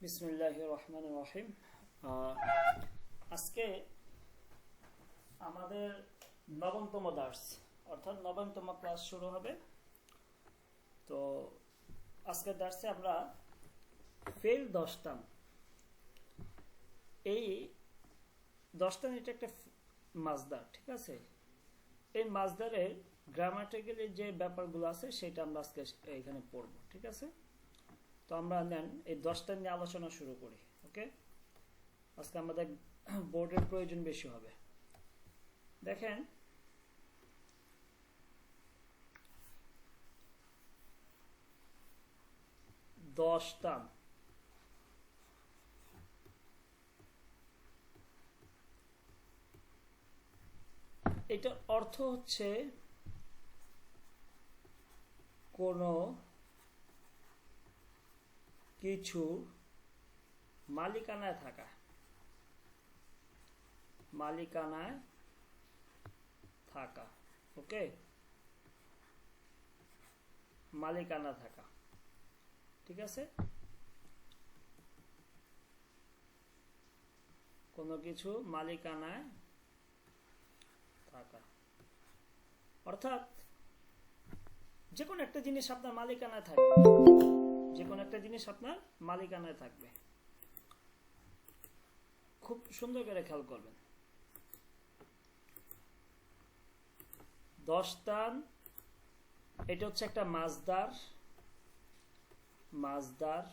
বিসমিল্লাহির রহমানির রহিম। আজকে আমাদের নবমতম দার্স অর্থাৎ নবমতম ক্লাস শুরু হবে। তো আজকের দার্সে আমরা ফেল দশটান, এই দশটান এটা একটা মাজদার, ঠিক আছে। এই মাজদারের গ্রামাটিক্যালি যে ব্যাপারগুলো আছে সেটা আমরা আজকে এখানে পড়ব, ঠিক আছে। তো আমরা নেন এই 10টা নিয়ে আলোচনা শুরু করি। ওকে, আজকে আমাদের বোর্ডের প্রয়োজন বেশি হবে। দেখেন, দশটা এটার অর্থ হচ্ছে কোনো কিছু মালিকানায় থাকা, মালিকানায় থাকা। ওকে, মালিকানা থাকা, ঠিক আছে। কোনো কিছু মালিকানায় থাকা অর্থাৎ যে কোনো একটা জিনিস আপনার মালিকানায় থাকবে, যে কোনো একটা জিনিস আপনার মালিকানায় থাকবে। খুব সুন্দর করে খেয়াল করবেন। দশটান এটা হচ্ছে একটা মাজদার, মাজদার,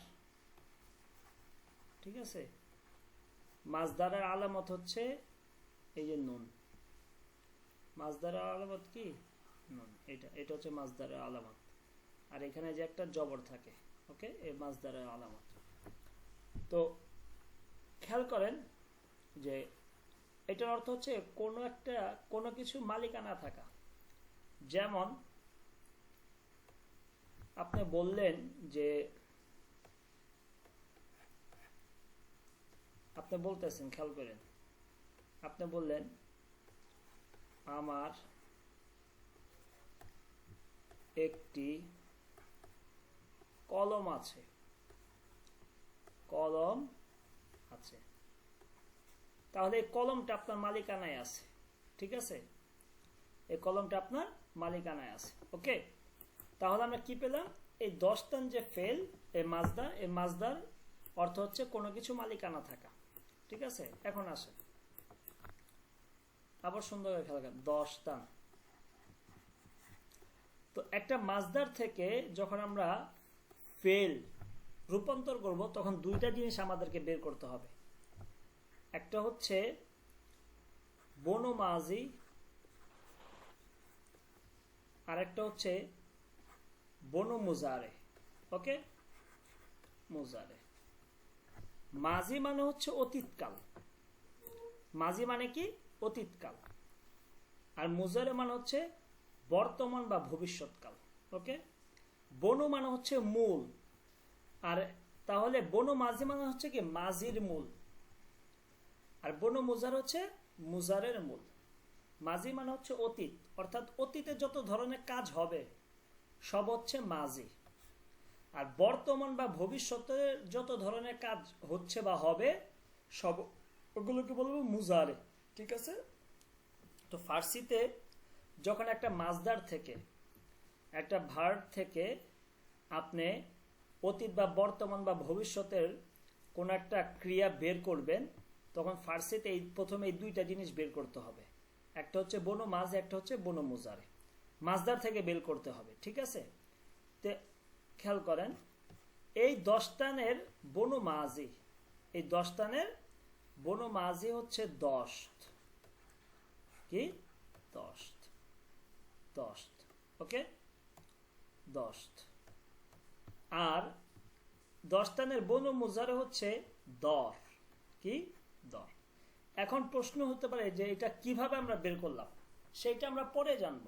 ঠিক আছে। মাজদারের আলামত হচ্ছে এই যে নুন। মাজদারের আলামত কি? নুন। এটা হচ্ছে মাজদারের আলামত। আর এখানে যে একটা জবর থাকে, ওকে, এই মাজদারের আলামত। তো খেয়াল করেন যে এটার অর্থ হচ্ছে কোনো কিছু মালিকানা থাকা। যেমন আপনি বললেন যে, আপনি বলতেছেন, খেয়াল করেন, আপনি বললেন আমার একটি কলম আছে, কলম আছে। তাহলে এই কলমটা আপনার মালিকানায় আছে, ঠিক আছে। এই কলমটা আপনার মালিকানায় আছে। ওকে, তাহলে আমরা কি পেলাম? এই দশটান যে ফেল, এই মাজদার অর্থ হচ্ছে কোনো কিছু মালিকানা থাকা, ঠিক আছে। এখন আসে আবার সুন্দর করে খেয়াল করেন, দশটান। তো একটা মাজদার থেকে যখন আমরা ফেল রূপান্তর করব তখন দুইটা জিনিস আমাদেরকে বের করতে হবে। একটা হচ্ছে বনু মাজি, আর একটা হচ্ছে বনু মুজারে। ওকে, মুজারে। মাজি মানে হচ্ছে অতীতকাল, মাজি মানে কি? অতীতকাল। আর মুজারে মানে হচ্ছে বর্তমান বা ভবিষ্যৎকাল। ওকে, বনু মানে হচ্ছে মূল। আর তাহলে বনু মাজি মানে হচ্ছে কি? মাজির মূল। আর বনু মুজার হচ্ছে মুজারের মূল। মাজি মানে হচ্ছে অতীত, অর্থাৎ অতীতে যত ধরনের কাজ হবে সব হচ্ছে মাজি। আর বর্তমান বা ভবিষ্যতে যত ধরনের কাজ হচ্ছে বা হবে সব ওগুলোকে বলবো মুজারে, ঠিক আছে। তো ফার্সিতে যখন একটা মাজদার থেকে, একটা ভার্ব থেকে আপনি অতীত বা বর্তমান বা ভবিষ্যতের কোন একটা ক্রিয়া বের করবেন, তখন ফার্সিতে প্রথমে এই দুইটা জিনিস বের করতে হবে। একটা হচ্ছে বনু মাজ, একটা হচ্ছে বনু মুজারে। মাজদার থেকে বের করতে হবে, ঠিক আছে। তো খেয়াল করেন, এই দশটানের বনু মাজি, এই দশটানের বনু মাজি হচ্ছে দশত। কি? দশত, দশত। ওকে, দশত। আর দশটানের বনু মুজারে হচ্ছে দর। কি? দর। এখন প্রশ্ন হতে পারে যে এটা কিভাবে আমরা বের করলাম, সেটা আমরা পরে জানব,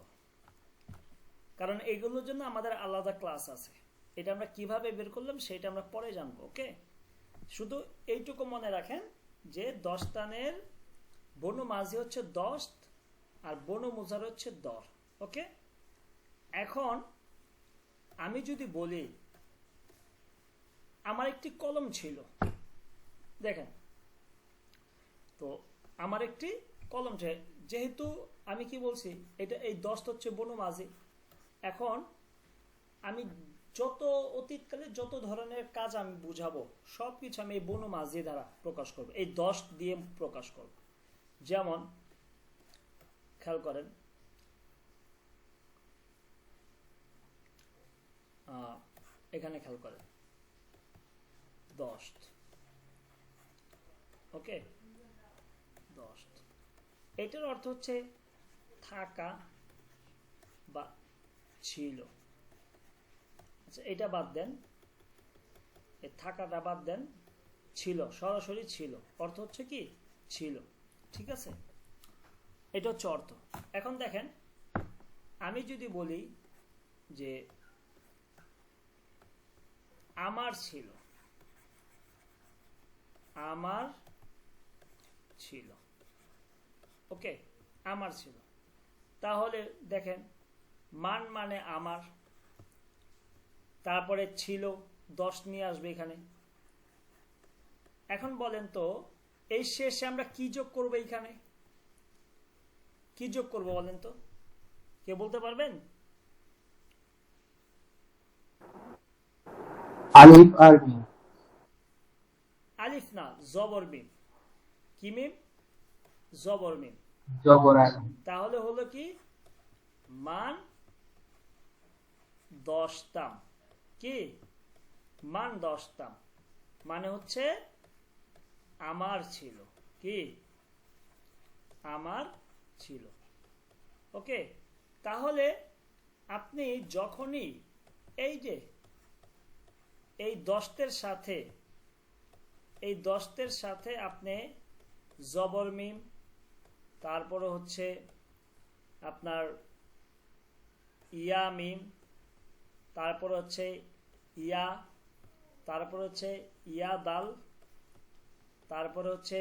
কারণ এগুলোর জন্য আমাদের আলাদা ক্লাস আছে। এটা আমরা কিভাবে বের করলাম সেটা আমরা পরে জানবো। ওকে, শুধু এইটুকু মনে রাখেন যে দশটানের বনু মাঝি হচ্ছে দশত আর বনু মুজার হচ্ছে দর। ওকে, এখন আমি যদি বলি আমার একটি কলম ছিল, দেখেন তো আমার একটি কলম যেহেতু আমি কি বলছি এটা এই 10 হচ্ছে বনু মাঝি। এখন আমি যত অতীতকালে যত ধরনের কাজ আমি বুঝাবো সবকিছু আমি এই বনু মাঝি দ্বারা প্রকাশ করব, এই 10 দিয়ে প্রকাশ করব। যেমন খেয়াল করেন এখানে খেয়াল করেন 10, ওকে 10 এটার অর্থ হচ্ছে থাকা বা ছিল। আচ্ছা এটা বাদ দেন, এই থাকাটা বাদ দেন, ছিল সরাসরি ছিল অর্থ হচ্ছে কি ছিল, ঠিক আছে, এটা হচ্ছে অর্থ। এখন দেখেন আমি যদি বলি যে আমার ছিল, আমার ছিল, ওকে আমার ছিল, তাহলে দেখেন মান মানে আমার, তারপরে ছিল 10 নিয়ে আসবে এখানে। এখন বলেন তো এই শেষে আমরা কি যোগ করব, এখানে কি যোগ করব বলেন তো, কে বলতে পারবেন? আলিফ আর মিম। আলিফ না, জবর মিম। কি মিম? জবর মিম। জবর আর মিম। তাহলে হলো কি মান 10 কি মান 10 মানে হচ্ছে আমার ছিল, কি আমার ছিল, ওকে। তাহলে আপনি যখনই এই যে এই 10 সাথে এই 10 সাথে আপনি জবর মিম, তারপরে হচ্ছে আপনার ইয়া মিম, তারপর হচ্ছে ইয়া, তারপর হচ্ছে ইয়া দাল, তারপরে হচ্ছে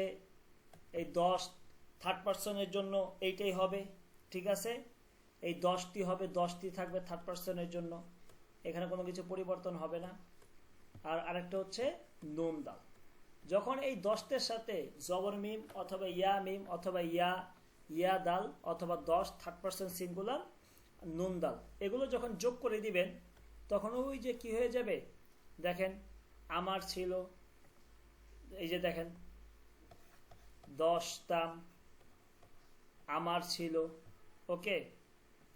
এই 10 থার্ড পারসনের জন্য এইটাই হবে, ঠিক আছে, এই 10টি হবে, 10টি থাকবে থার্ড পারসনের জন্য, এখানে কোনো কিছু পরিবর্তন হবে না। আর আরেকটা হচ্ছে নুন দাল। যখন এই 10 সাথে জবর মিম অথবা ইয়া মিম অথবা ইয়া দাল অথবা 10 থার্ড পারসন সিঙ্গুলার নুন দাল এগুলো যখন যোগ করে দিবেন তখন ওই যে কি হয়ে যাবে দেখেন আমার ছিল, এই যে দেখেন 10 আমার ছিল, ওকে।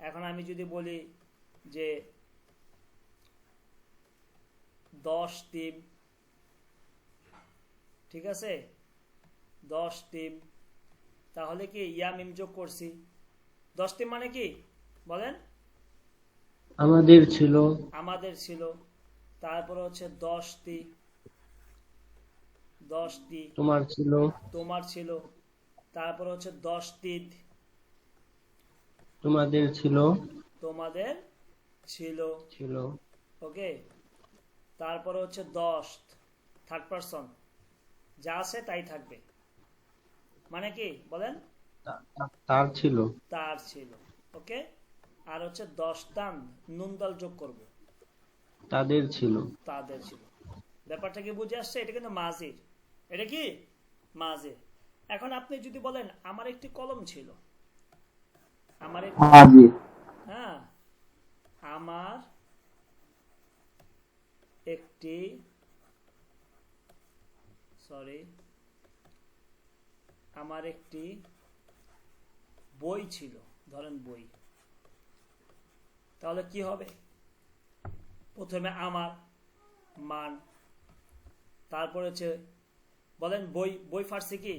এখন আমি যদি বলি যে 10 টিম, ঠিক আছে 10 টিম, তাহলে কি ইয়া মিম যোগ করছি, 10 টিম মানে কি বলেন? আমাদের ছিল। আমাদের ছিল, তারপরে হচ্ছে 10টি, তোমার ছিল। তোমার ছিল, তারপরে হচ্ছে 10টি, তোমাদের ছিল। তোমাদের ছিল, ছিল। ওকে। তারপরে হচ্ছে 10 থার্ড পারসন, যা আছে তাই থাকবে, মানে কি বলেন? তার ছিল। তার ছিল, ওকে। আর হচ্ছে 10 নুন দাল যোগ করব, তাদের ছিল। তাদের ছিল। ব্যাপারটা কি বুঝে আসছে? এটা কিন্তু মাজির, এটা কি মাজির। এখন আপনি যদি বলেন আমার একটি কলম ছিল, আমার মাজির। হ্যাঁ আমার একটি আমার একটি বই ছিল, ধরেন বই, তাহলে কি হবে? প্রথমে আমার মান, তারপর হচ্ছে বলেন বই, বই ফার্সি কি?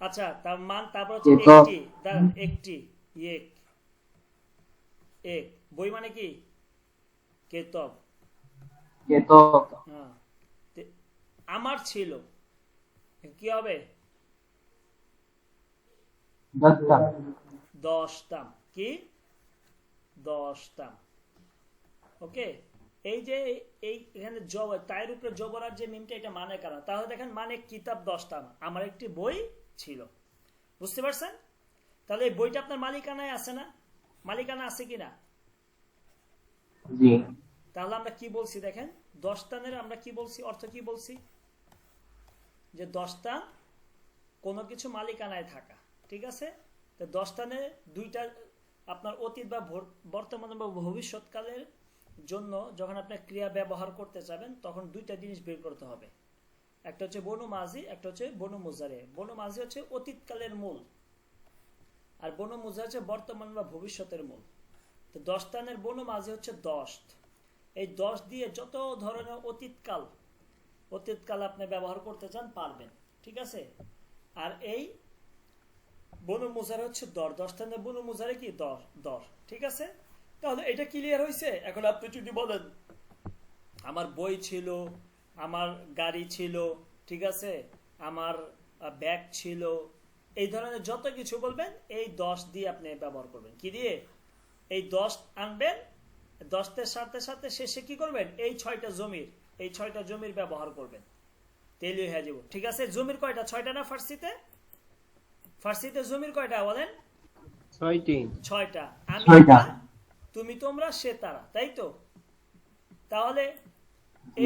আচ্ছা তার মান, তারপর হচ্ছে একটি, দাঁড়ান একটি, এক বই মানে কি কেতব, হ্যাঁ। আমার ছিল কি হবে? 10 কি 10, ওকে। এই যে এই এখানে জবর, তায়ের উপরে জবর আর যে মিমটা, এটা মানে কারণ, তাহলে দেখেন মানে কিতাব 10 আমার একটি বই ছিল, বুঝতে পারছেন? তাহলে এই বইটা আপনার মালিকানায় আছে না? মালিকানা আছে কিনা? জি। তাহলে আমরা কি বলছি দেখেন 10 আমরা কি বলছি, অর্থ কি বলছি? যে দশটা কোনো কিছু মালিকানায় থাকা, ঠিক আছে? তো দশটানে দুইটা আপনার অতীত বা বর্তমান বা ভবিষ্যৎকালের জন্য যখন আপনি ক্রিয়া ব্যবহার করতে চাবেন তখন দুইটা জিনিস বের করতে হবে। একটা হচ্ছে বনু মাজি, একটা হচ্ছে বনু মুজারে। বনু মাজি হচ্ছে অতীতকালের মূল, আর বনু মুজারে হচ্ছে বর্তমান বা ভবিষ্যতের মূল। তো দশটানের বনু মাজি হচ্ছে 10। এই 10 দিয়ে যত ধরনের অতীতকাল আপনি ব্যবহার করতে চান পারবেন, ঠিক আছে? আর এই বনু মুজারে হচ্ছে 10টানের বনু মুজারে কি 10, ঠিক আছে? তাহলে এটা ক্লিয়ার হয়েছে। এখন আপনি যদি বলেন আমার বই ছিল, আমার গাড়ি ছিল, ঠিক আছে, আমার ব্যাগ ছিল, এই ধরনের যত কিছু বলবেন এই 10 দিয়ে আপনি ব্যবহার করবেন। কি দিয়ে? এই 10 আনবেন, 10 সাথে সাথে শেষে কি করবেন? এই 6টা জমির ব্যবহার করবেন, তেলি হয়ে যাব, ঠিক আছে? জমির কয়টা? 6টা না? ফার্সিতে জমির কয়টা বলেন? 6টা। আমি, তুমি, তোমরা, সে, তারা, তাই তো? তাহলে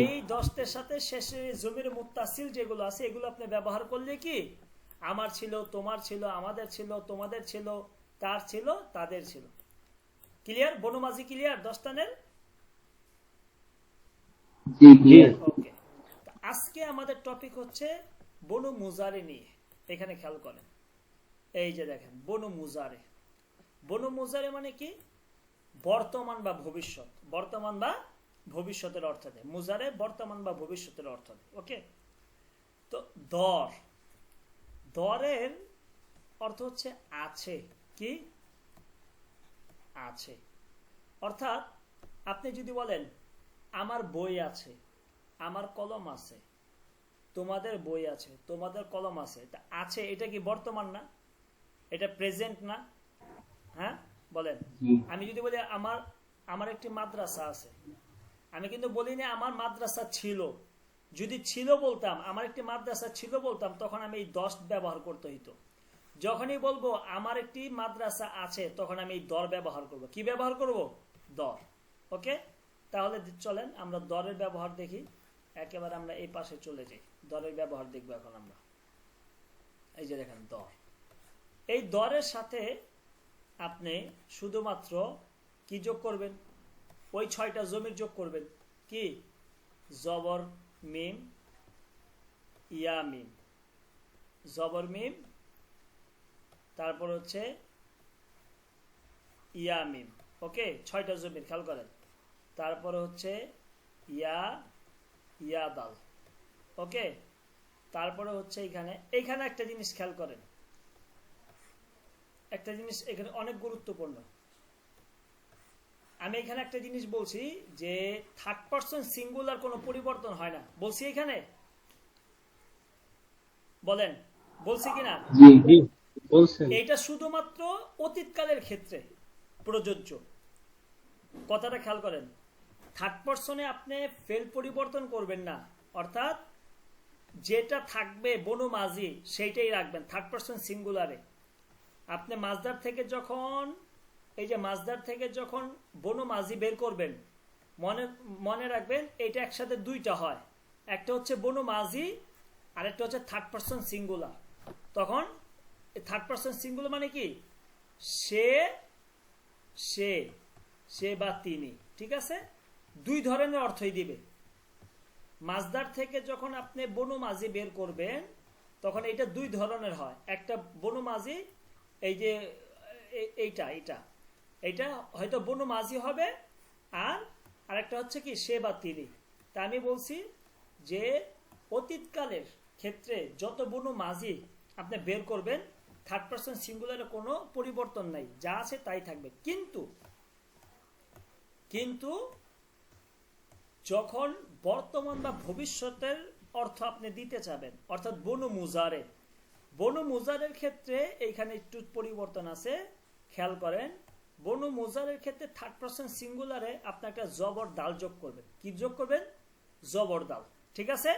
এই 10টার সাথে শেষে জমির মুত্তাসিল যেগুলো আছে এগুলো আপনি ব্যবহার করলে কি আমার ছিল, তোমার ছিল, আমাদের ছিল, তোমাদের ছিল, তার ছিল, তাদের ছিল। ক্লিয়ার? বনমাজি ক্লিয়ার 10টানের? ওকে। আজকে আমাদের টপিক হচ্ছে বনু মুজারে নিয়ে। এখানে খেয়াল করেন, এই যে দেখেন বনু মুজারে। বনু মুজারে মানে কি? বর্তমান বা ভবিষ্যৎ, বর্তমান বা ভবিষ্যতের অর্থ দেয়। মুজারে বর্তমান বা ভবিষ্যতের অর্থ দেয়। ওকে। তো দরের অর্থ হচ্ছে আছে। কি? আছে। অর্থাৎ আপনি যদি বলেন আমার বই আছে, আমার কলম আছে, তোমাদের বই আছে, তোমাদের কলম আছে, তা আছে এটা কি বর্তমান না? এটা প্রেজেন্ট না? হ্যাঁ বলেন। আমি যদি বলি আমার একটি মাদ্রাসা আছে, আমি কিন্তু বলি না আমার মাদ্রাসা ছিল। যদি ছিল বলতাম, আমার একটি মাদ্রাসা ছিল বলতাম, তখন আমি এই 10 ব্যবহার করতে হইতো। যখনই বলবো আমার একটি মাদ্রাসা আছে তখন আমি এই দর ব্যবহার করব। কি ব্যবহার করব? দর। ওকে। তাহলে চলেন আমরা দরের ব্যবহার দেখি। একেবারে আমরা এই পাশে চলে যাই, দরের ব্যবহার দেখবো এখন আমরা। এই যে দেখেন দর। এই দরের সাথে আপনি শুধুমাত্র কি যোগ করবেন? ওই 6টা জমির যোগ করবেন। কি? জবর মিম, ইয়া মিম, জবর মিম, তারপর হচ্ছে ইয়া মিম। ওকে, 6টা জমির, খেয়াল করেন। তারপর হচ্ছে ইয়া দাল। ওকে। তারপরে হচ্ছে এইখানে একটা জিনিস খেয়াল করেন, একটা জিনিস এখানে অনেক গুরুত্বপূর্ণ। আমি এখানে একটা জিনিস বলছি যে থার্ড পারসন সিঙ্গুলার কোনো পরিবর্তন হয় না, বলছি এখানে? বলেন বলছি কিনা? এটা শুধুমাত্র অতীতকালের ক্ষেত্রে প্রযোজ্য। কথাটা খেয়াল করেন। থার্ড পারসনে আপনি ফেল পরিবর্তন করবেন না, অর্থাৎ যেটা থাকবে বনু মাজি সেইটাই রাখবেন থার্ড পারসন সিঙ্গুলারে। আপনি মাজদার থেকে যখন বনু মাজি বের করবেন, মনে রাখবেন এটা একসাথে দুইটা হয়। একটা হচ্ছে বনু মাজি আর একটা হচ্ছে থার্ড পারসন সিঙ্গুলার। তখন থার্ড পারসন সিঙ্গুলার মানে কি? সে বা তিনি, ঠিক আছে? দুই ধরনের অর্থই দিবে। মাজদার থেকে যখন আপনি বনু মাজি বের করবেন তখন এটা দুই ধরনের হয়। একটা বনু মাজি, এই যে এইটা হয়তো বনু মাজি হবে, আর আরেকটা হচ্ছে কি সে বা তিনি। তা আমি বলছি যে অতীতকালের ক্ষেত্রে যত বনু মাজি আপনি বের করবেন থার্ড পারসন সিঙ্গুলারে কোনো পরিবর্তন নাই, যা আছে তাই থাকবে। কিন্তু যখন বর্তমান বা ভবিষ্যতের অর্থ আপনি দিতে চাবেন, অর্থাৎ বনু মুজারের ক্ষেত্রে এইখানে একটু পরিবর্তন আছে, খেয়াল করেন। বনু মুজারের ক্ষেত্রে থার্ড পারসন সিঙ্গুলারে আপনি একটা জবর দাল যোগ করবেন। কি যোগ করবেন? জবর দাল। ঠিক আছে?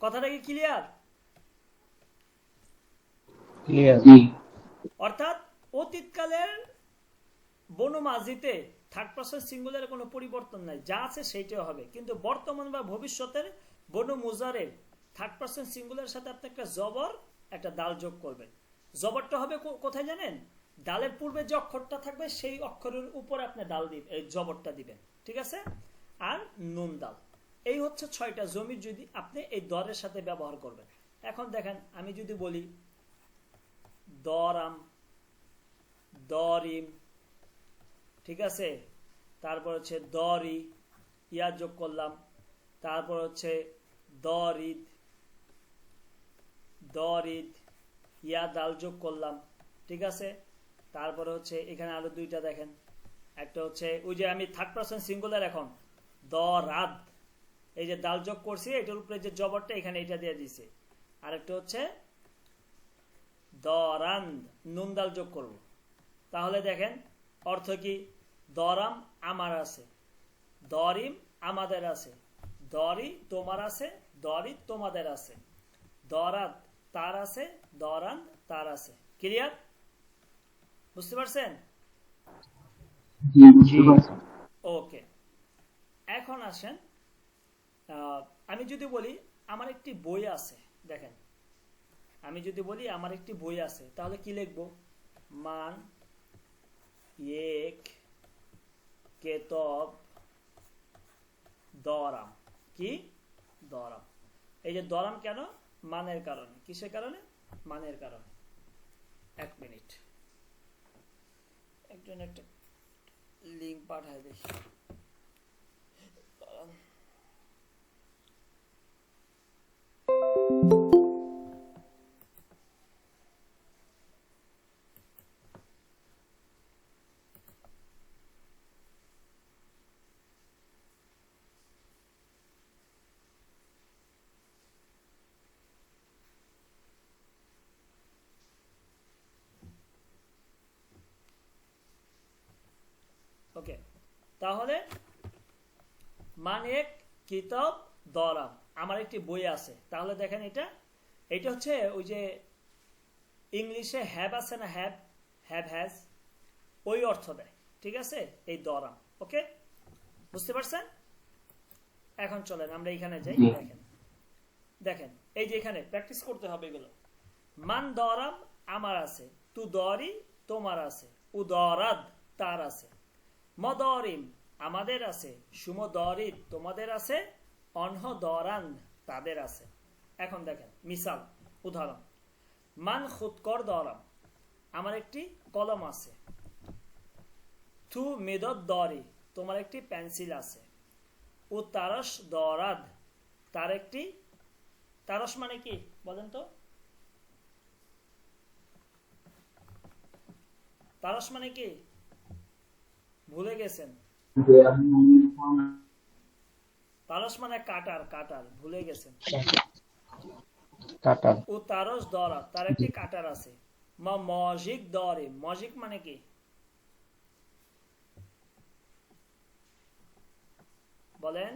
কথাটা কি ক্লিয়ার? অর্থাৎ অতীতকালের বনু মাজিতে থার্ড পারসন সিঙ্গুলারে কোনো পরিবর্তন নাই, যা আছে সেইটাই হবে। কিন্তু বর্তমান বা ভবিষ্যতের বনু মুজারের থার্ড পারসন সিঙ্গুলারের সাথে আপনি একটা জবর একটা দাল যোগ করবেন। জবরটা হবে কোথায় জানেন? ডালের পূর্বে যে অক্ষরটা থাকবে সেই অক্ষরের উপরে আপনি ডাল দিবেন, এই জবরটা দিবেন, ঠিক আছে? আর নুন দাল, এই হচ্ছে 6টা জমির যদি আপনি এই দরের সাথে ব্যবহার করবেন। এখন দেখেন আমি যদি বলি দরাম, দরিম, ঠিক আছে, তারপর হচ্ছে দরি, ইয়া যোগ করলাম, তারপর হচ্ছে দরিদ, দরিদ, ইয়া দাল যোগ করলাম, ঠিক আছে। তারপরে হচ্ছে এখানে আরো দুইটা দেখেন, একটা হচ্ছে ওই যে আমি থার্ড পারসন সিঙ্গুলার এখন দরাদ, এই যে দাল যোগ করছি এটার উপরে যে জবরটা এখানে এটা দিয়ে দিছে। আরেকটা হচ্ছে দরান্দ, নুন দাল যোগ করব। তাহলে দেখেন অর্থ কি? দরাম আমার আছে, দরিম আমাদের আছে, দরি তোমার আছে, দরি তোমাদের আছে, দরাদ তার আছে, দরান তার আছে। ক্লিয়ার? বুঝতে পারছেন? ওকে, এখন আসেন আমি যদি বলি আমার একটি বই আছে, দেখেন আমি যদি বলি আমার একটি বই আছে, তাহলে কি লিখবো? মান এক কেতব দরাম, কি দরাম। এই যে দরাম কেন? মানের কারণে। কিসের কারণে? মানের কারণে। এক মিনিট, একজন একটা লিঙ্ক পাঠায় দেখি। ওকে, তাহলে মান এক কিতাব দরাম, আমার একটি বই আছে। তাহলে দেখেন এটা এটা হচ্ছে ওই যে ইংলিশে হ্যাভ আছে না, হ্যাভ, হ্যাভ হ্যাজ, ওই অর্থ দেয়, ঠিক আছে, এই দরাম। ওকে, বুঝতে পারছেন? এখন চলেন আমরা এখানে যাই। দেখেন দেখেন এই যে এখানে প্র্যাকটিস করতে হবে এগুলো। মান দরাম আমার আছে, তু দরি তোমার আছে, উদরাদ তার আছে, মদরিম আমাদের আছে, সুমদরিদ তোমাদের আছে, অনহ দরান তাদের আছে। এখন দেখেন মিসাল, উদাহরণ। মান খুদকর দরাম, আমার একটি কলম আছে, তু মেদত দরি তোমার একটি পেন্সিল আছে, ও তারস দরাদ তার একটি, তারস মানে কি বলেন তো? তারস মানে কি? ভুলে গেছেন? তারস মানে কাটার, কাটার, ভুলে গেছেন? কাটার। ও তারস দরা তার একটি কাটার আছে। মজিক দরে, মজিক মানে কি বলেন?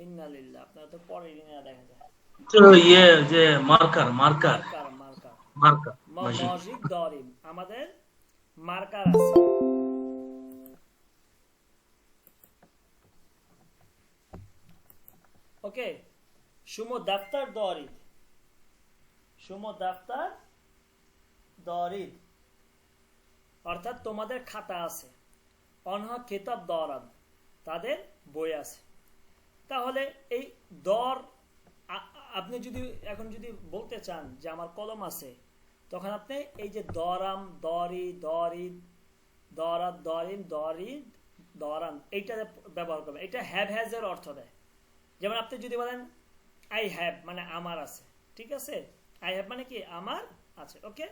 ইন্নালিল্লাহ, আপনারা তো পরে দেখা যায়। তো ইয়ে যে marker marker marker, marker, marker মজিক দরে আমাদের মার্কার আছে। ওকে, সুমো দাফতার দরিদ, সুমো দাফতার দরিদ অর্থাৎ তোমাদের খাতা আছে, অনহ কিতাব দরাদ তাদের বই আছে। তাহলে এই দর আপনি যদি এখন যদি বলতে চান যে আমার কলম আছে, তখন আপনি এই যে দরাম, দরি, দরিদ, দরাদ, দরিম, দরিদ, দরান এইটা ব্যবহার করবেন। এটা হ্যাভ হ্যাজ এর অর্থ দেয়। যেমন আপনি যদি বলেন আই হ্যাভ মানে আমার আছে, ঠিক আছে, আই হ্যাভ মানে কি আমার আছে। ওকে,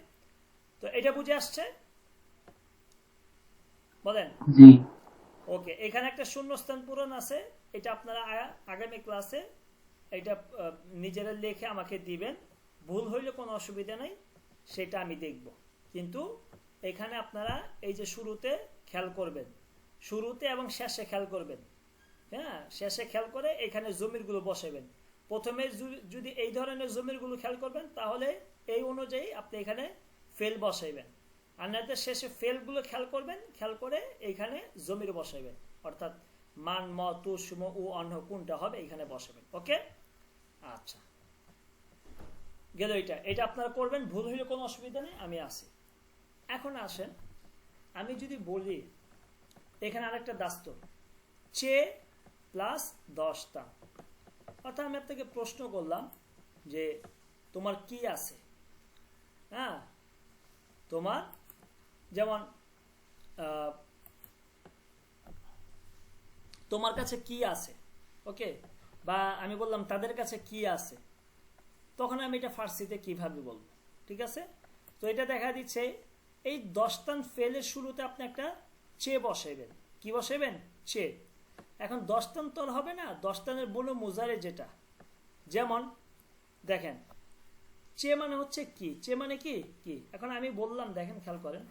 তো এটা বুঝে আসছে বলেন? জি। ওকে, এখানে একটা শূন্যস্থান পূরণ আছে, এটা আপনারা আগামী ক্লাসে এটা নিজেরা লিখে আমাকে দিবেন। ভুল হইলে কোনো অসুবিধা নাই, সেটা আমি দেখব। কিন্তু এখানে আপনারা এই যে শুরুতে খেয়াল করবেন, শুরুতে এবং শেষে খেয়াল করবেন। হ্যাঁ, শেষে খেয়াল করে এখানে জমিরগুলো বসাবেন। প্রথমে যদি এই ধরনের জমিরগুলো খেয়াল করবেন, তাহলে এই অনুযায়ী আপনি এখানে ফেল বসাইবেন। আর নাতে শেষে ফেলগুলো খেয়াল করবেন, খেয়াল করে এইখানে জমির বসাইবেন। অর্থাৎ মান, ম, তু, সুম, উ, অন্য কোনটা হবে এখানে বসাবেন। ওকে, আচ্ছা, গেল এটা। এটা আপনারা করবেন, ভুল হইলে কোনো অসুবিধা নেই, আমি আছি। এখন আসেন, আমি যদি বলি এখানে আরেকটা দাস্ত, চে প্লাস 10 টা, অর্থাৎ আমি আপনাকে প্রশ্ন করলাম যে তোমার কি আছে। হ্যাঁ, তোমার যেমন তোমার কাছে কি আছে, ওকে, বা আমি বললাম তাদের কাছে কি আছে, তখন আমি এটা ফার্সিতে কিভাবে বলবো, ঠিক আছে? তো এটা দেখা দিচ্ছে এই 10 টান ফেলের শুরুতে আপনি একটা চে বসাইবেন। কি বসাইবেন? চে। এখন 10 টান তো আর হবে না, 10 টানের বলো মুজারে যেটা, যেমন দেখেন চে মানে হচ্ছে কি, চে মানে কি কি। এখন আমি বললাম, দেখেন খেয়াল করেন,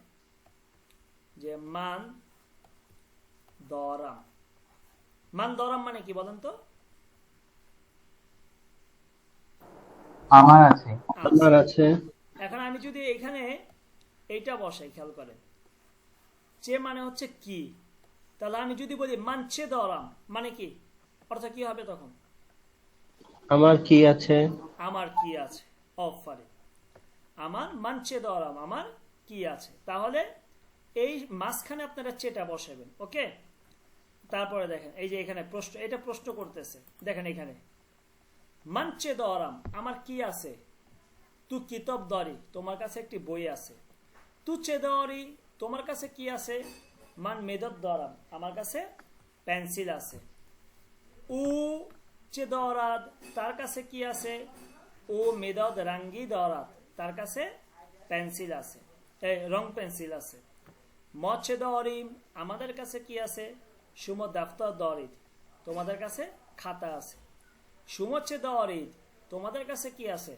যে মান দরাম। মান দরাম মানে কি বলেন তো? আমার আছে। আমার আছে। এখন আমি যদি এখানে এইটা বসাই, খেয়াল করেন, চে মানে হচ্ছে কি, তাহলে আমি যদি বলি মানছে দরাম মানে কি, অর্থাৎ কি হবে তখন? আমার কি আছে। আমার কি আছে, অফারে আমার মানছে দরাম, আমার কি আছে। তাহলে এই মাঝখানে আপনারা চেটা বসাবেন, ওকে। তারপরে দেখেন এই যে এখানে প্রশ্ন, এটা প্রশ্ন করতেছে, দেখেন এখানে মানছে দরাম, আমার কি আছে। তু কিতাব দরি, তোমার কাছে একটি বই আছে। তু চে দরি, তোমার কাছে কি আছে। মান মেদত দরাম, আমার কাছে পেন্সিল আছে। উ চে দরাদ, তার কাছে কি আছে। ও মেদত রাঙ্গি দরাদ, তার কাছে পেন্সিল আছে, রং পেন্সিল আছে। মছে দরিম, আমাদের কাছে কি আছে। সুম দাফতর দরিদ, তোমাদের কাছে খাতা আছে। সুমচ্ছে দরিদ, তোমাদের কাছে কি আছে।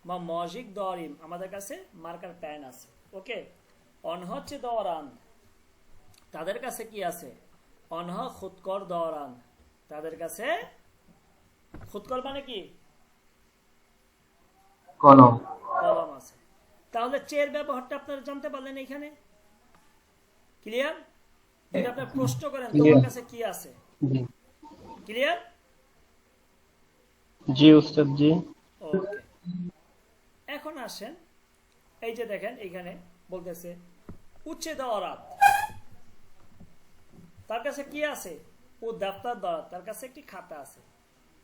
মা মজিক দরিম, আমাদের কাছে মার্কার পেন আছে, ওকে। অনহচ্ছে দরান, তাদের কাছে কি আছে। অনহ খুদকর দরান, তাদের কাছে খুদকর মানে কি, কলম। কলম আছে। তাহলে চের ব্যবহারটা আপনারা জানতে পারলেন এখানে, ক্লিয়ার? যদি আপনার প্রশ্ন করেন তোমার কাছে কি আছে, জি ক্লিয়ার? জি উস্তাদ জি। ওকে, এখন আসেন, এই যে দেখেন এখানে বলতেছে উচ্চে দরাত, তার কাছে কি আছে। ও দাপ্তার দরাত, তার কাছে একটি খাতা আছে।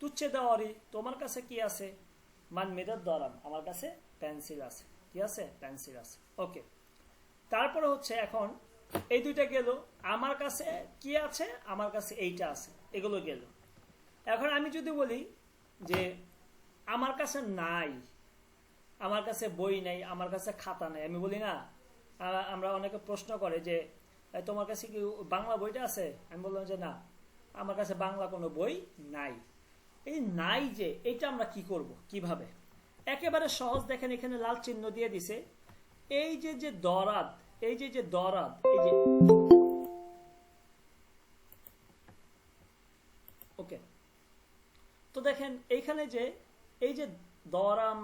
তুচ্ছে দরি, তোমার কাছে কি আছে। মান মেদত দরাম, আমার কাছে পেন্সিল আছে। কি আছে? পেন্সিল আছে, ওকে। তারপরে হচ্ছে এখন এই দুইটা গেল, আমার কাছে কি আছে, আমার কাছে এইটা আছে, এগুলো গেল। এখন আমি যদি বলি যে আমার কাছে নাই, আমার কাছে বই নাই, আমার কাছে খাতা নাই, আমি বলি না, আমরা অনেকে প্রশ্ন করে যে তোমার কাছে কি বাংলা বইটা আছে। আমি বললাম যে না, আমার কাছে বাংলা কোনো বই নাই। এই নাই যে এটা আমরা কি করব, কিভাবে? একেবারে সহজ, দেখেন এখানে লাল চিহ্ন দিয়ে দিছে। এই যে যে দরাদ, এই যে যে দরাদ, এই যে, ওকে। তো দেখেন এইখানে যে এই যে দরাম,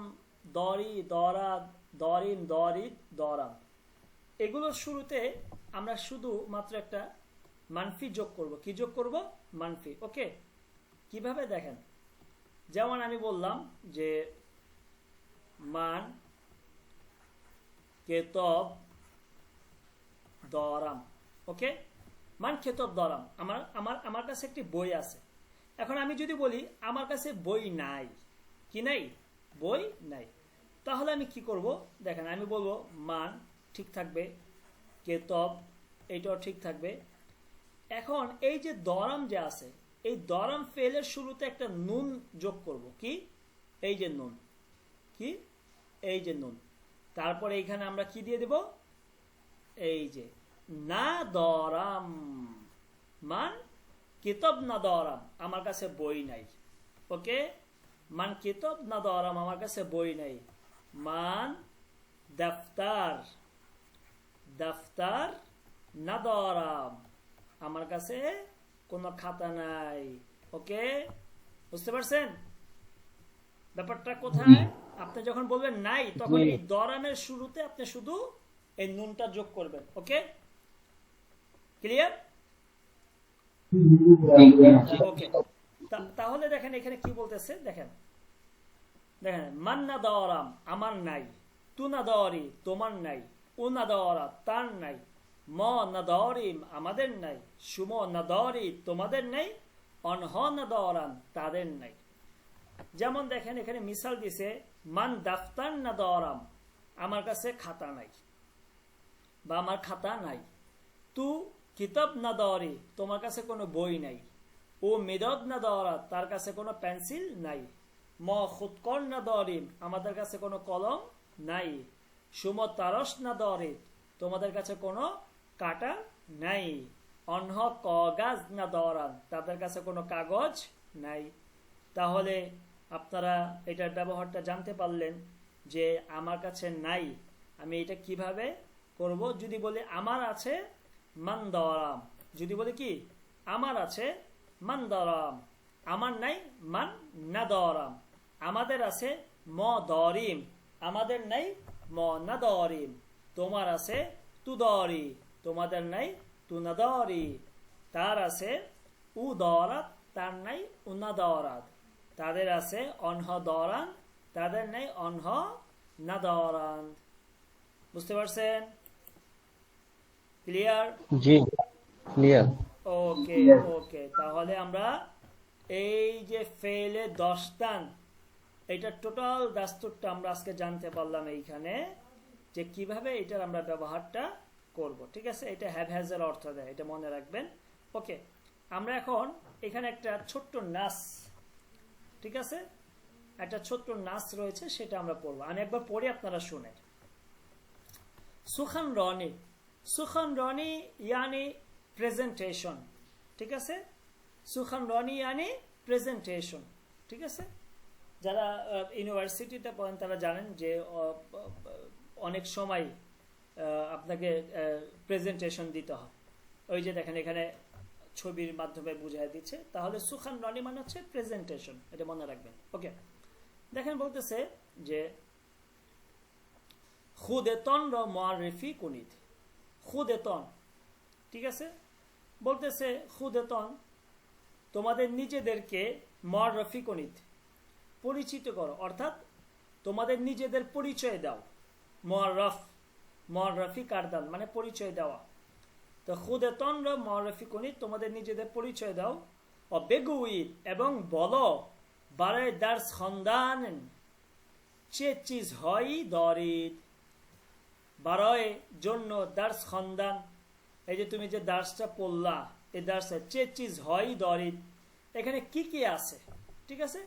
দরি, দরাদ, দরিন, দরিদ, দরাম, এগুলোর শুরুতে আমরা শুধু মাত্র একটা মানফি যোগ করব। কি যোগ করব? মানফি, ওকে। কিভাবে দেখেন, যেমন আমি বললাম যে মান কেতব দরাম, ওকে। মান কেতব দরাম, আমার আমার আমার কাছে একটি বই আছে। এখন আমি যদি বলি আমার কাছে বই নাই, কি নাই, বই নাই, তাহলে আমি কি করব? দেখেন আমি বলবো মান ঠিক থাকবে, কেতব এইটাও ঠিক থাকবে। এখন এই যে দরাম যে আছে, এই দরাম ফেলের শুরুতে একটা নুন যোগ করব। কি? এই যে নুন, কি, এই যে নুন। তারপরে এইখানে আমরা কি দিয়ে দেব, এই যে না দরাম, মান কিতাব না দরাম, আমার কাছে বই নাই, ওকে। মান কিতাব না দরাম, আমার কাছে বই নাই। মান দফতার, দফতার না দরাম, আমার কাছে কোনো খাতা নাই, ওকে। বুঝতে পারছেন ব্যাপারটা কোথায়? আপনি যখন বলবেন নাই, তখন এই দরামের শুরুতে আপনি শুধু এই নুনটা যোগ করবেন, ওকে। ক্লিয়ার? ওকে। তাহলে দেখেন এখানে কি বলতেছে, দেখেন দেখেন মান না দাওরাম আমার নাই, তু না দাওরি তোমার নাই, উ না দাওরা তার নাই, ম না দাওরিম আমাদের নাই, সুম না দাওরি তোমাদের নাই, অনহ না দাওরান তাদের নাই। যেমন দেখেন এখানে মিসাল দিছে মান দাফতার না দাওরাম আমার কাছে খাতা নাই বা আমার খাতা নাই, তু কিতাব না দাওরি তোমার কাছে কোনো বই নাই, ও মেদদ না দাওরা তার কাছে কোনো পেন্সিল নাই, ম খুদকর না দরিম আমাদের কাছে কোনো কলম নাই, সুম তারস না দরে তোমাদের কাছে কোনো কাটা নাই, অনহ কাগজ না দরান তাদের কাছে কোনো কাগজ নাই। তাহলে আপনারা এটার ব্যবহারটা জানতে পারলেন যে আমার কাছে নাই আমি এটা কিভাবে করব। যদি বলি আমার আছে মান দরাম, যদি বলি কি আমার আছে মান দরাম, আমার নাই মান না দরাম, আমাদের আছে ম দরিম আমাদের নাই ম না দরিম, তোমার আছে তু দরি তোমাদের নাই তু না দরি, তার আছে উ দরাত তার নাই উনা দরাত, তাদের আছে অনহ দরান তাদের নাই অনহ না দরান। বুঝতে পারছেন? ক্লিয়ার? জি ক্লিয়ার। ওকে ওকে, তাহলে আমরা এই যে ফেলে দশটান এটা টোটাল দাস্তুরটা আমরা আজকে জানতে পারলাম এইখানে যে কিভাবে এটার আমরা ব্যবহারটা করব। ঠিক আছে, এটা হ্যাভ হ্যাজের অর্থ দেয়, এটা মনে রাখবেন। ওকে, আমরা এখন এখানে একটা ছোট্ট নাস, ঠিক আছে, একটা ছোট্ট নাস রয়েছে সেটা আমরা পড়বো। আমি একবার পড়ি আপনারা শুনে। সুখান রনি, সুখান রনি ইয়ানি প্রেজেন্টেশন, ঠিক আছে, সুখান রনি ইয়ানি প্রেজেন্টেশন, ঠিক আছে। যারা ইউনিভার্সিটিতে পড়েন তারা জানেন যে অনেক সময় আপনাকে প্রেজেন্টেশন দিতে হয়। ওই যে দেখেন এখানে ছবির মাধ্যমে বুঝাই দিচ্ছে। তাহলে সুখান রনি মানে হচ্ছে প্রেজেন্টেশন, এটা মনে রাখবেন। ওকে, দেখেন বলতেছে যে খুদেতন র মুআররিফি কুনিত, খুদেতন, ঠিক আছে, বলতেছে খুদেতন তোমাদের নিজেদেরকে মুআররিফি কুনিত পরিচিত করো, অর্থাৎ তোমাদের নিজেদের পরিচয় দাও। মুআররফ, মুআররিফি কারদান মানে পরিচয় দেওয়া। তো খুদেতন র মুআররিফি কুনিত তোমাদের নিজেদের পরিচয় দাও। ও বেগুইত এবং বলো বারে দার্স খন্দান চে চিজ হয় দরিদ, বারোয় জন্য দার্স খন্দান এই যে তুমি যে দার্সটা পড়লা এই দার্সে চে চিজ হয় দরিদ, এখানে কি কি আছে, ঠিক আছে।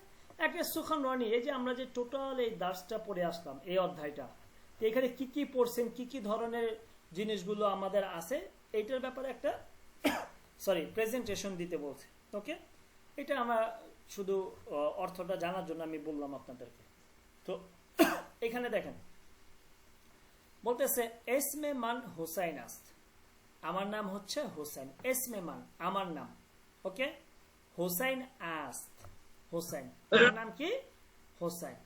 একটা সুখান রনি, এই যে আমরা যে টোটাল এই দার্সটা পড়ে আসলাম এই অধ্যায়টা, এখানে কি কি পড়ছেন, কি কি ধরনের জিনিসগুলো আমাদের আছে এইটার ব্যাপারে একটা প্রেজেন্টেশন দিতে বলছে। ওকে, এটা আমরা শুধু অর্থটা জানার জন্য আমি বললাম আপনাদেরকে। তো এখানে দেখেন বলতেছে এসমে মান হুসাইন আস্ত, আমার নাম হচ্ছে হুসাইন। এসমে মান আমার নাম, ওকে, হুসাইন আস্ত, হুসাইন আমার নাম কি হুসাইন।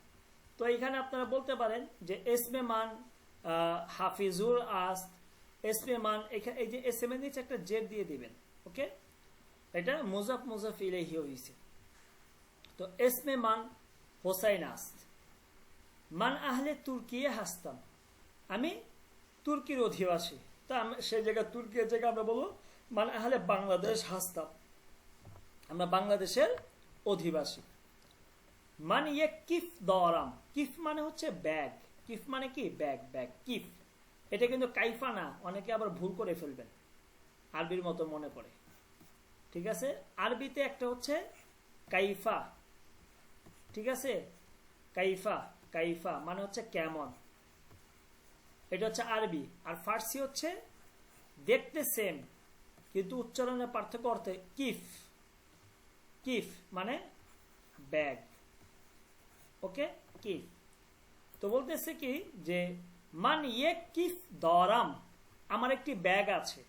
তো এখানে আপনারা বলতে পারেন যে এসমে মান হাফিজুর আস্ত, এসমে মান এই যে এসমে নিচে একটা জেড দিয়ে দিবেন। ওকে, এটা মুজাফ মুজাফ ইলাইহি হইছে। তো এসমে মান হুসাইন আস্ত, মান আহলে তুর্কিয়ে হাসতাম, আমি তুর্কির অধিবাসী। তা সেই জায়গায় তুর্কির জায়গায় আমরা বলবো মান আহলে বাংলাদেশ হাসতাম, আমরা বাংলাদেশের অধিবাসী। মান ইয়ে কিফ দরাম, কিফ মানে হচ্ছে ব্যাগ, কিফ মানে কি ব্যাগ, ব্যাগ কিফ, এটা কিন্তু কাইফা না, অনেকে আবার ভুল করে ফেলবেন, আরবির মতো মনে পড়ে, ঠিক আছে। আরবিতে একটা হচ্ছে কাইফা, ঠিক আছে, কাইফা, কাইফা মানে হচ্ছে কেমন, এটা হচ্ছে আরবি। আর ফার্সি হচ্ছে দেখতে সেম কিন্তু উচ্চারণের পার্থক্য অর্থে কিফ, কিফ মানে ব্যাগ, ওকে, কিফ। তো বলতেছে কি যে মান ইয়ে কিফ দরাম, আমার একটি ব্যাগ আছে।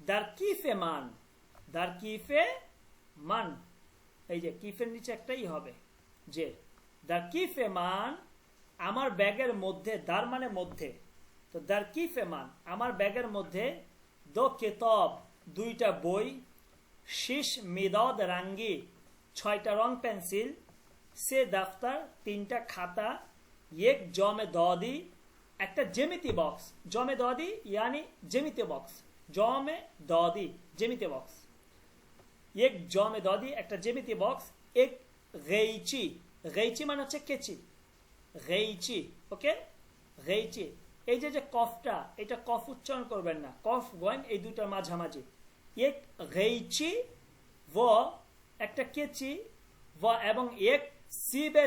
দার কিফে মান, দার কিফে মান, এই যে কিফের নিচে একটাই হবে যে দার কিফে মান, আমার ব্যাগের মধ্যে, দার মানে মধ্যে, তো দার কিফে মান আমার ব্যাগের মধ্যে দো কিতাব দুইটা বই, শীষ মিদদ রাঙ্গি 6টা রং পেন্সিল, সে দফতর তিনটা খাতা এক জমে দাদি একটা জ্যামিতি বক্স জমে দাদি यानी জ্যামিতি বক্স জমে দাদি জ্যামিতি বক্স এক জমে দাদি একটা জ্যামিতি বক্স এক গেইচি গেইচি মানে হচ্ছে কেচি গেইচি ওকে গেইচি এই যে কফটা এটা কফ উচ্চারণ করবেন না কফ গয়েন এই দুটার মাঝামাঝি এক গেইচি व একটা কেচি व এবং এক সিবে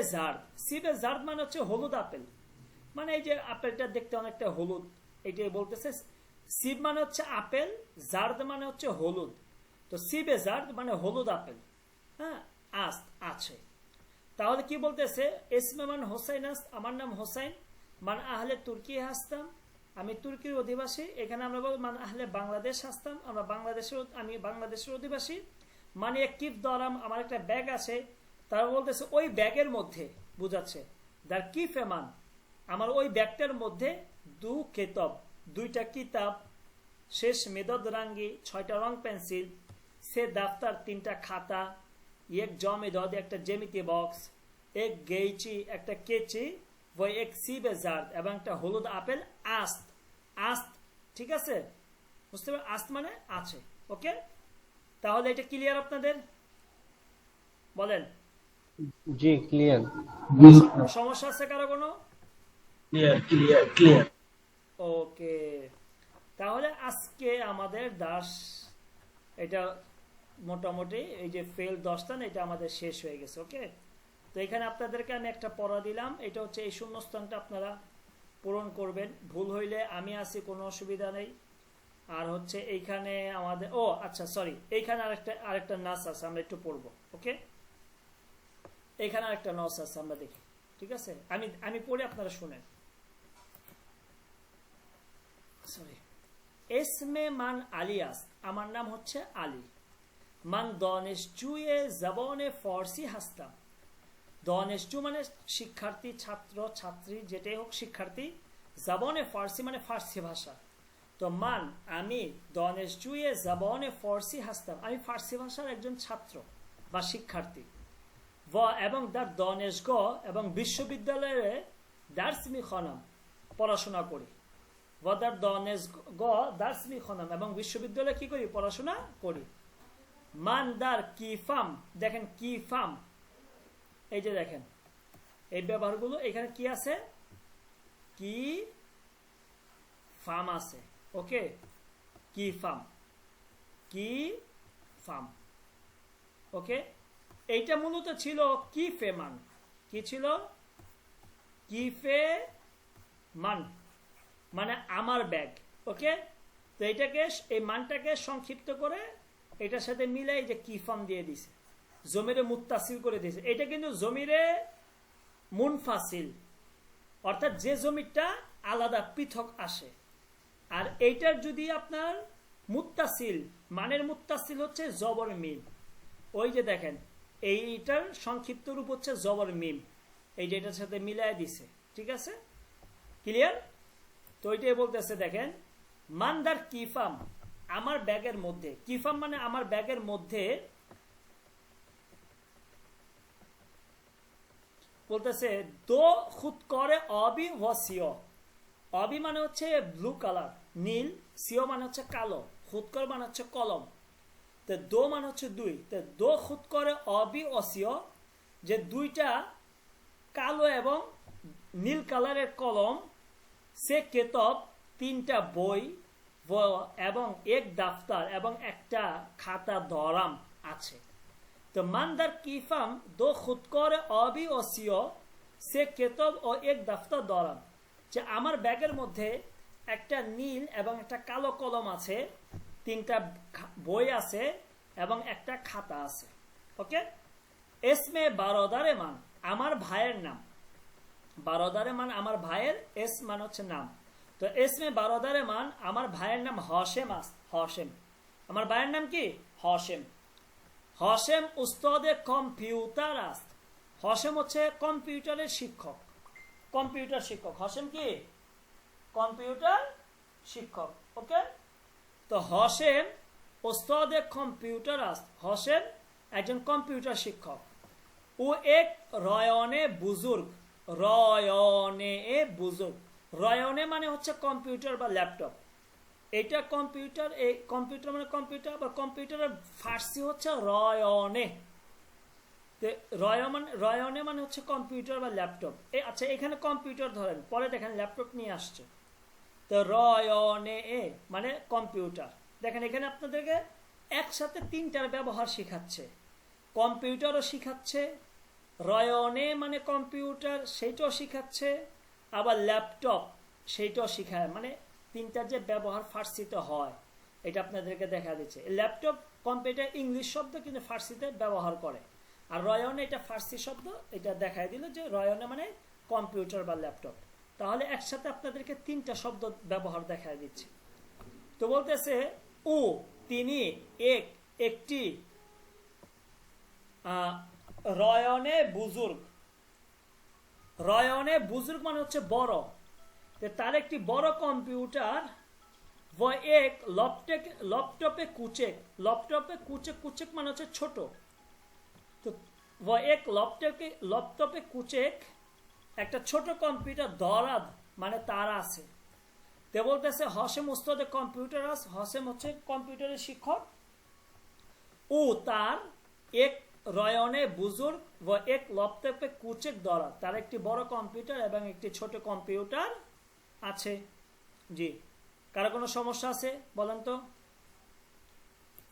জার্দ মানে হচ্ছে হলুদ আপেল মানে এই যে আপেলটা দেখতে অনেকটা হলুদ এইটাই বলতেছে সিব মানে হচ্ছে আপেল জার্দ মানে হচ্ছে হলুদ তো সিবে জার্দ মানে হলুদ আপেল হ্যাঁ আস্ত আছে তাহলে কি বলতেছে ইসমে মান হোসাইন আস্ত আমার নাম হোসাইন মান আহলে তুর্কি হাসতাম আমি তুর্কির অধিবাসী এখানে আমরা বল মান আহলে বাংলাদেশ হাসতাম আমি বাংলাদেশের অধিবাসী মানে এক কিফ দরাম আমার একটা ব্যাগ আছে তারা বলতেছে ওই ব্যাগের মধ্যে বুঝাচ্ছে দার কিফে মান আমার ওই ব্যাগটার মধ্যে দুইটা কিতাব শেষ মেদদ রাঙ্গি 6টা রং পেন্সিল সে দফতর 3টা খাতা এক জমে দাদি একটা জ্যামিতি বক্স এক গেইচি একটা কেচি व এক সিবে জার্দ এবং একটা হলুদ আপেল আস্ত ঠিক আছে বুঝতে পারছেন আস্ত মানে আছে ওকে তাহলে এটা ক্লিয়ার আপনাদের বলেন জি ক্লিয়ার। সমস্যা আছে কারো কোনো ক্লিয়ার ওকে তাহলে আজকে আমাদের দাস এটা মোটামুটি এই যে ফেল 10টা এটা আমাদের শেষ হয়ে গেছে ওকে তো এখানে আপনাদেরকে আমি একটা পড়া দিলাম এটা হচ্ছে এই শূন্যস্থানটা আপনারা পূরণ করবেন ভুল হইলে আমি আছি কোনো অসুবিধা নেই আর হচ্ছে এইখানে আমাদের ও আচ্ছা সরি এইখানে আরেকটা নাস আছে আমরা একটু পড়বো ওকে এইখানে আরেকটা নাস আছে আমরা দেখি ঠিক আছে আমি পড়ে আপনারা শুনেন সরি ইসমে মান আলিয়াস আমার নাম হচ্ছে আলী মান দানিশজুয়ে জবানে ফারসি হাসতাম দানিশজু মানে শিক্ষার্থী ছাত্র ছাত্রী যেটাই হোক শিক্ষার্থী জবানে ফারসি মানে ফার্সি ভাষা তো মান আমি দানিশজুয়ে জবানে ফারসি হাসতাম আমি ফার্সি ভাষার একজন ছাত্র বা শিক্ষার্থী व এবং দার দানিশগাহ এবং বিশ্ববিদ্যালয়ে দার্স মিখনাম পড়াশোনা করি व দার দানিশগাহ দার্স মিখনাম এবং বিশ্ববিদ্যালয়ে কি করি পড়াশোনা করি মান দার কিফাম দেখেন কিফাম এই যে দেখেন এই ব্যবহারগুলো এখানে কি আছে কি ফাম আছে ওকে কি ফাম ওকে এইটা মূলত ছিল কি ফেমান কি ছিল কি ফে মান মানে আমার ব্যাগ ওকে তো এইটাকে এই মানটাকে সংক্ষিপ্ত করে এটার সাথে মিলাই যে কি ফাম দিয়ে দিছে জমিরে মুত্তাসিল করে দিয়েছে এটা কিন্তু জমিরে মুনফাসিল অর্থাৎ যে জমিটা আলাদা পৃথক আসে আর এইটার যদি আপনার মুত্তাসিল মানের মুত্তাসিল হচ্ছে জবর মিম ওই যে দেখেন এইটার সংক্ষিপ্ত রূপ হচ্ছে জবর মিম এই যে এটার সাথে মিলাই দিছে ঠিক আছে ক্লিয়ার তো ওইটাই বলতেছে দেখেন মানদার কিফাম আমার ব্যাগের মধ্যে কিফাম মানে আমার ব্যাগের মধ্যে বলতেছে দো খুদ করে অবি ও সিও অবি মানে হচ্ছে ব্লু কালার নীল সিও মানে হচ্ছে কালো খুদ কর মানে হচ্ছে কলম তো দো মানে হচ্ছে দুই তো দো খুদ করে অবি ও সিও যে দুইটা কালো এবং নীল কালারের কলম সে কেতব 3টা বই এবং এক দফতর এবং একটা খাতা দরাম আছে তো মানদার কিফাম দো খুদ করে অবি ও সিও সে কেতব ও এক দফতর দরাম যে আমার ব্যাগের মধ্যে একটা নীল এবং একটা কালো কলম আছে 3টা বই আছে এবং একটা খাতা আছে ওকে এসমে বারোদারে মান আমার ভাইয়ের নাম বারোদারে মান আমার ভাইয়ের এস মান হচ্ছে নাম তো এসমে বারোদারে মান আমার ভাইয়ের নাম হশেম হশেম আমার ভাইয়ের নাম কি হশেম হশেম উস্তাদে কম্পিউটার আস্ত হশেম হচ্ছে কম্পিউটারের শিক্ষক কম্পিউটার শিক্ষক হশেম কি কম্পিউটার শিক্ষক ওকে তো হশেম উস্তাদে কম্পিউটার আস্ত হশেম একজন কম্পিউটার শিক্ষক ও এক রয়নে বুজুর্গ, রয়নে এ বুজুর্গ, রয়নে মানে হচ্ছে কম্পিউটার বা ল্যাপটপ। এটা কম্পিউটার, এই কম্পিউটার মানে কম্পিউটার বা কম্পিউটারের ফার্সি হচ্ছে রয়নে। রয়নে মানে হচ্ছে কম্পিউটার বা ল্যাপটপ। আচ্ছা এখানে কম্পিউটার ধরেন, পরে দেখেন ল্যাপটপ নিয়ে আসছে, তো রয়নে এ মানে কম্পিউটার। দেখেন এখানে আপনাদেরকে একসাথে তিনটার ব্যবহার শিখাচ্ছে, কম্পিউটারও শিখাচ্ছে, রয়নে মানে কম্পিউটার সেইটাও শিখাচ্ছে, আবার ল্যাপটপ সেইটাও শিখায়, মানে তিনটার যে ব্যবহার ফার্সিতে হয় এটা আপনাদেরকে দেখা দিচ্ছে। ল্যাপটপ কম্পিউটার ইংলিশ শব্দ কিন্তু ফার্সিতে ব্যবহার করে, আর রয়নে এটা ফার্সি শব্দ, এটা দেখাই দিল যে রয়নে মানে কম্পিউটার বা ল্যাপটপ। তাহলে একসাথে আপনাদেরকে তিনটা শব্দ ব্যবহার দেখাই দিচ্ছে। তো বলতেছে ও তিনি, এক একটি, রয়নে বুজুর্গ, রয়নে বুজুর্গ মানে হচ্ছে বড়, তার একটি বড় কম্পিউটার, व एक लैपटपे कुचेक, लैपटपे कुचेक, कुचेक মানে হচ্ছে ছোট, তো व एक लैपटपे कुचेक একটা ছোট কম্পিউটার, দরাদ মানে তার আছে। তে বলতেছে হসেম উস্তাদে কম্পিউটার আছে, হসেম হচ্ছে কম্পিউটারের শিক্ষক, ও তার এক রয়নে বুজুর্গ व एक लैपटपे कुचेक দরাদ, তার একটি বড় কম্পিউটার এবং একটি ছোট কম্পিউটার আছে। জি, কারো কোনো সমস্যা আছে বলেন তো?